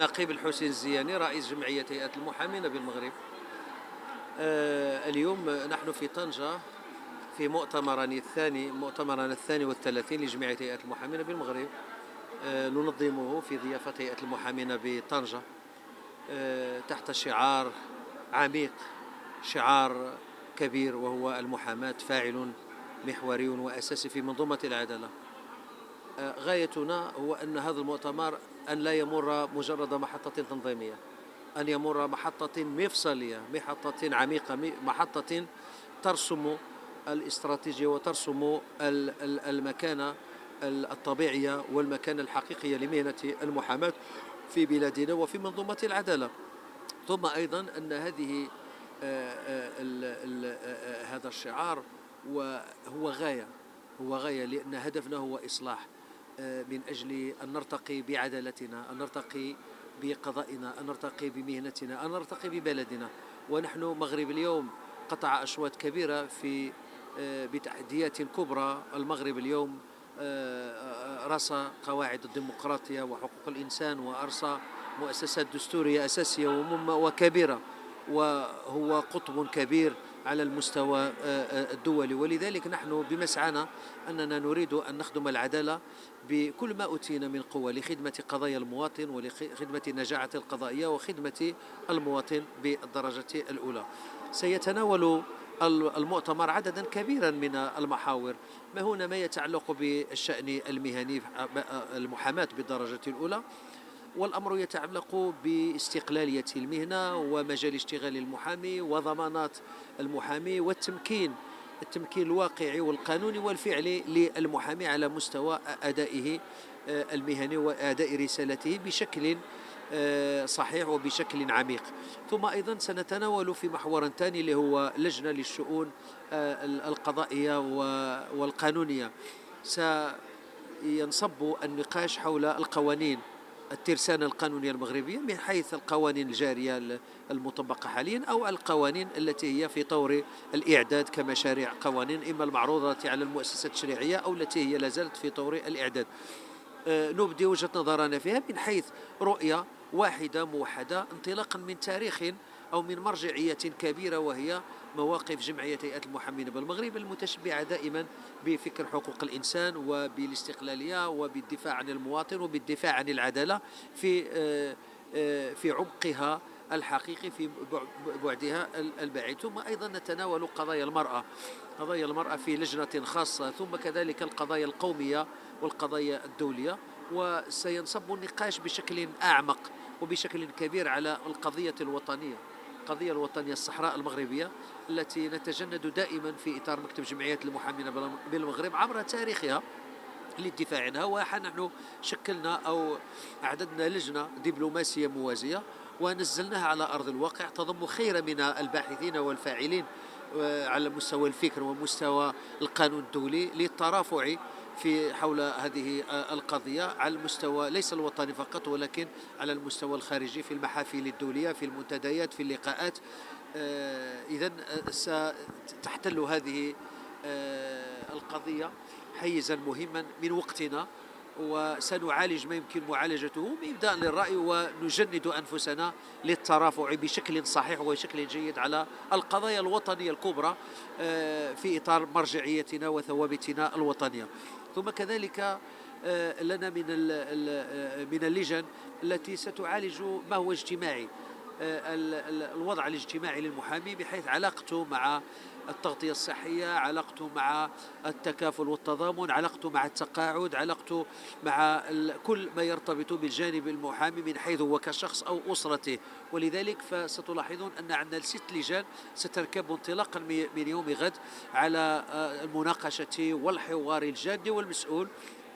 نقيب الحسين الزياني رئيس جمعية هيئة المحامين بالمغرب. اليوم نحن في طنجة في مؤتمرنا الثاني والثلاثين لجمعية هيئة المحامين بالمغرب. ننظمه في ضيافة هيئة المحامين بطنجة تحت شعار عميق، شعار كبير، وهو المحاماة فاعل محوري وأساسي في منظومة العدالة. غايتنا هو أن هذا المؤتمر أن لا يمر مجرد محطة تنظيمية، أن يمر محطة مفصلية، محطة عميقة، محطة ترسم الاستراتيجية وترسم المكانة الطبيعية والمكانة الحقيقية لمهنة المحاماة في بلادنا وفي منظومة العدالة. ثم أيضا أن هذا الشعار هو غاية لأن هدفنا هو إصلاح، من أجل أن نرتقي بعدالتنا، أن نرتقي بقضائنا، أن نرتقي بمهنتنا، أن نرتقي ببلدنا. ونحن مغرب اليوم قطع أشواط كبيرة في بتحديات كبرى. المغرب اليوم رسى قواعد الديمقراطية وحقوق الإنسان، وأرسى مؤسسات دستورية أساسية وكبيرة، وهو قطب كبير على المستوى الدولي. ولذلك نحن بمسعانا أننا نريد أن نخدم العدالة بكل ما أوتينا من قوة لخدمة قضايا المواطن ولخدمة النجاعة القضائية وخدمة المواطن بالدرجة الأولى. سيتناول المؤتمر عددا كبيرا من المحاور. هنا ما يتعلق بالشأن المهني، المحاماة بالدرجة الأولى، والأمر يتعلق باستقلالية المهنة ومجال اشتغال المحامي وضمانات المحامي والتمكين الواقعي والقانوني والفعلي للمحامي على مستوى أدائه المهني وأداء رسالته بشكل صحيح وبشكل عميق. ثم أيضا سنتناول في محور ثاني اللي هو لجنة للشؤون القضائية والقانونية. سينصب النقاش حول القوانين، الترسانة القانونية المغربية، من حيث القوانين الجارية المطبقة حاليا أو القوانين التي هي في طور الإعداد كمشاريع قوانين، إما المعروضة على المؤسسات التشريعية أو التي هي لازالت في طور الإعداد. نبدي وجهة نظرنا فيها من حيث رؤية واحدة موحدة، انطلاقا من تاريخ أو من مرجعية كبيرة، وهي مواقف جمعية هيئة المحامين بالمغرب المتشبعة دائما بفكر حقوق الإنسان وبالاستقلالية وبالدفاع عن المواطن وبالدفاع عن العدالة في عمقها الحقيقي، في بعدها البعيد. ثم أيضا نتناول قضايا المرأة في لجنة خاصة، ثم كذلك القضايا القومية والقضايا الدولية. وسينصب النقاش بشكل أعمق وبشكل كبير على القضية الوطنية الصحراء المغربية، التي نتجند دائما في إطار مكتب جمعيات المحامين بالمغرب عبر تاريخها للدفاع عنها. ونحن شكلنا أو أعددنا لجنة دبلوماسية موازية ونزلناها على أرض الواقع، تضم خير من الباحثين والفاعلين على مستوى الفكر ومستوى القانون الدولي للترافع في حول هذه القضية على المستوى ليس الوطني فقط، ولكن على المستوى الخارجي، في المحافل الدولية، في المنتديات، في اللقاءات. إذن ستحتل هذه القضية حيزا مهما من وقتنا، وسنعالج ما يمكن معالجته بإبداء للرأي، ونجند أنفسنا للترافع بشكل صحيح وشكل جيد على القضايا الوطنية الكبرى في إطار مرجعيتنا وثوابتنا الوطنية. ثم كذلك لنا من اللجان التي ستعالج ما هو اجتماعي، الوضع الاجتماعي للمحامي، بحيث علاقته مع التغطية الصحية، علاقته مع التكافل والتضامن، علاقته مع التقاعد، علاقته مع كل ما يرتبط بالجانب المحامي من حيث هو كشخص أو أسرته. ولذلك فستلاحظون أن عندنا 6 لجان ستركب انطلاقا من يوم غد على المناقشة والحوار الجاد والمسؤول.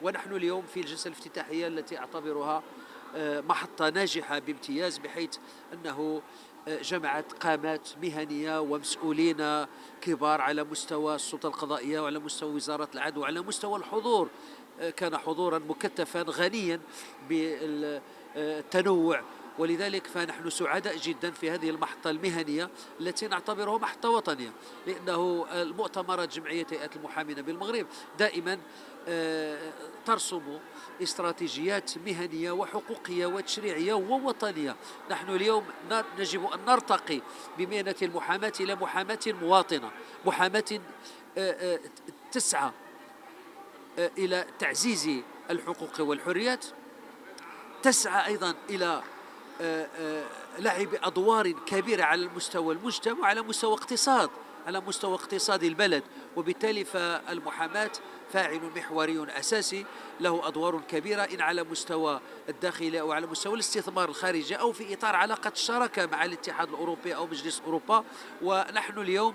ونحن اليوم في الجلسة الافتتاحية التي أعتبرها محطة ناجحة بامتياز، بحيث أنه جمعت قامات مهنية ومسؤولين كبار على مستوى السلطة القضائية وعلى مستوى وزارة العدل وعلى مستوى الحضور. كان حضورا مكثفا غنيا بالتنوع ولذلك فنحن سعداء جدا في هذه المحطة المهنية التي نعتبرها محطة وطنية، لأنه المؤتمرات جمعية هيئة المحامين بالمغرب دائما ترسم استراتيجيات مهنية وحقوقية وتشريعية ووطنية. نحن اليوم يجب أن نرتقي بمهنة المحاماة إلى محاماة مواطنة، محاماة تسعى إلى تعزيز الحقوق والحريات، تسعى أيضا إلى لعب أدوار كبيرة على المستوى المجتمع وعلى مستوى اقتصاد البلد. وبالتالي فالمحاماة فاعل محوري أساسي له أدوار كبيرة إن على مستوى الداخلي أو على مستوى الاستثمار الخارجي أو في إطار علاقة الشراكة مع الاتحاد الأوروبي أو مجلس أوروبا. ونحن اليوم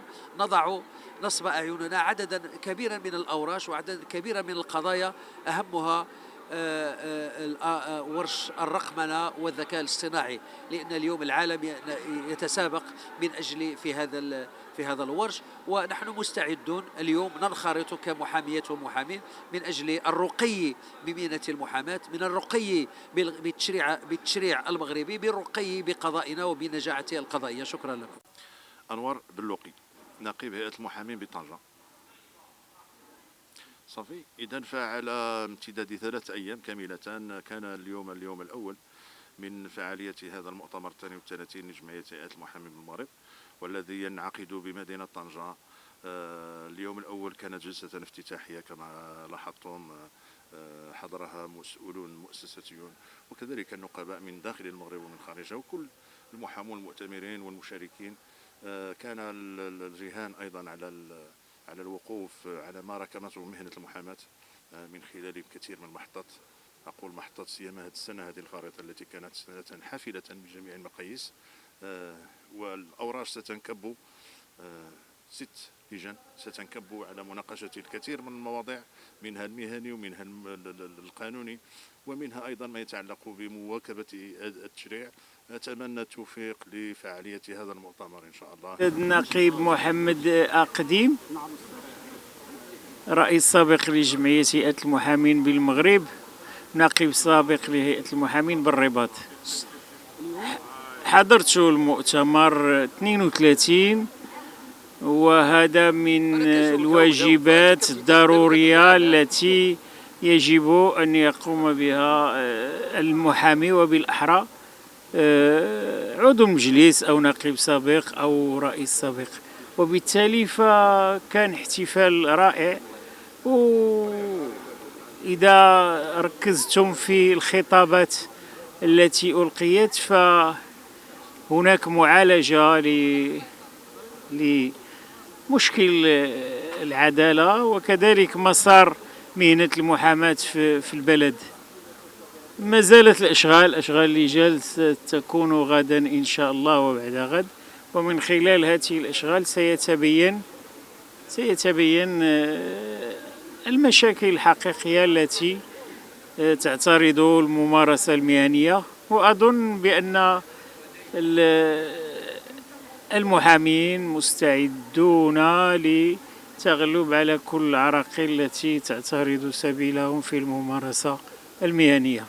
نصب أعيننا عددا كبيرا من الأوراش وعددا كبيرا من القضايا، أهمها ورش الرقمنة والذكاء الاصطناعي، لأن اليوم العالم يتسابق من أجل في هذا الورش، ونحن مستعدون اليوم ننخرط كمحاميات ومحامين من أجل الرقي بمهنة المحاماة، من الرقي بالتشريع المغربي، بالرقي بقضائنا وبنجاعته القضائية. شكرا لكم. أنور بلوقي، نقيب هيئة المحامين بطنجة. صافي، إذا فعلى امتداد 3 أيام كاملة كان اليوم الأول من فعالية هذا المؤتمر 32 لجمعية هيئة المحامين بالمغرب، والذي ينعقد بمدينة طنجة. اليوم الأول كانت جلسة افتتاحية كما لاحظتم، حضرها مسؤولون مؤسساتيون وكذلك النقباء من داخل المغرب ومن خارجه وكل المحامون المؤتمرين والمشاركين. كان الرهان أيضا على الوقوف على ما ركنته مهنة المحاماة من خلال كثير من المحطات. أقول محطات سيما هذه السنة، هذه الخريطة التي كانت سنة حافلة بجميع المقاييس، والأوراش ستنكب 6 لجان ستنكب على مناقشة الكثير من المواضيع، منها المهني ومنها القانوني ومنها أيضا ما يتعلق بمواكبة التشريع. أتمنى التوفيق لفعالية هذا المؤتمر إن شاء الله. النقيب محمد أقديم، رئيس سابق لجمعية هيئة المحامين بالمغرب، نقيب سابق لهيئة المحامين بالرباط. حضرت المؤتمر 32، وهذا من الواجبات الضرورية التي يجب أن يقوم بها المحامي، وبالأحرى عضو مجلس أو نقيب سابق أو رئيس سابق. وبالتالي فكان احتفال رائع. وإذا ركزتم في الخطابات التي ألقيت فهناك معالجة لمشكل العدالة وكذلك مسار مهنة المحاماة في البلد. ما زالت الأشغال اللجان ستكون غدا إن شاء الله وبعد غد، ومن خلال هذه الأشغال سيتبين المشاكل الحقيقية التي تعترض الممارسة المهنية. وأظن بأن المحامين مستعدون للتغلب على كل العراقيل التي تعترض سبيلهم في الممارسة المهنية.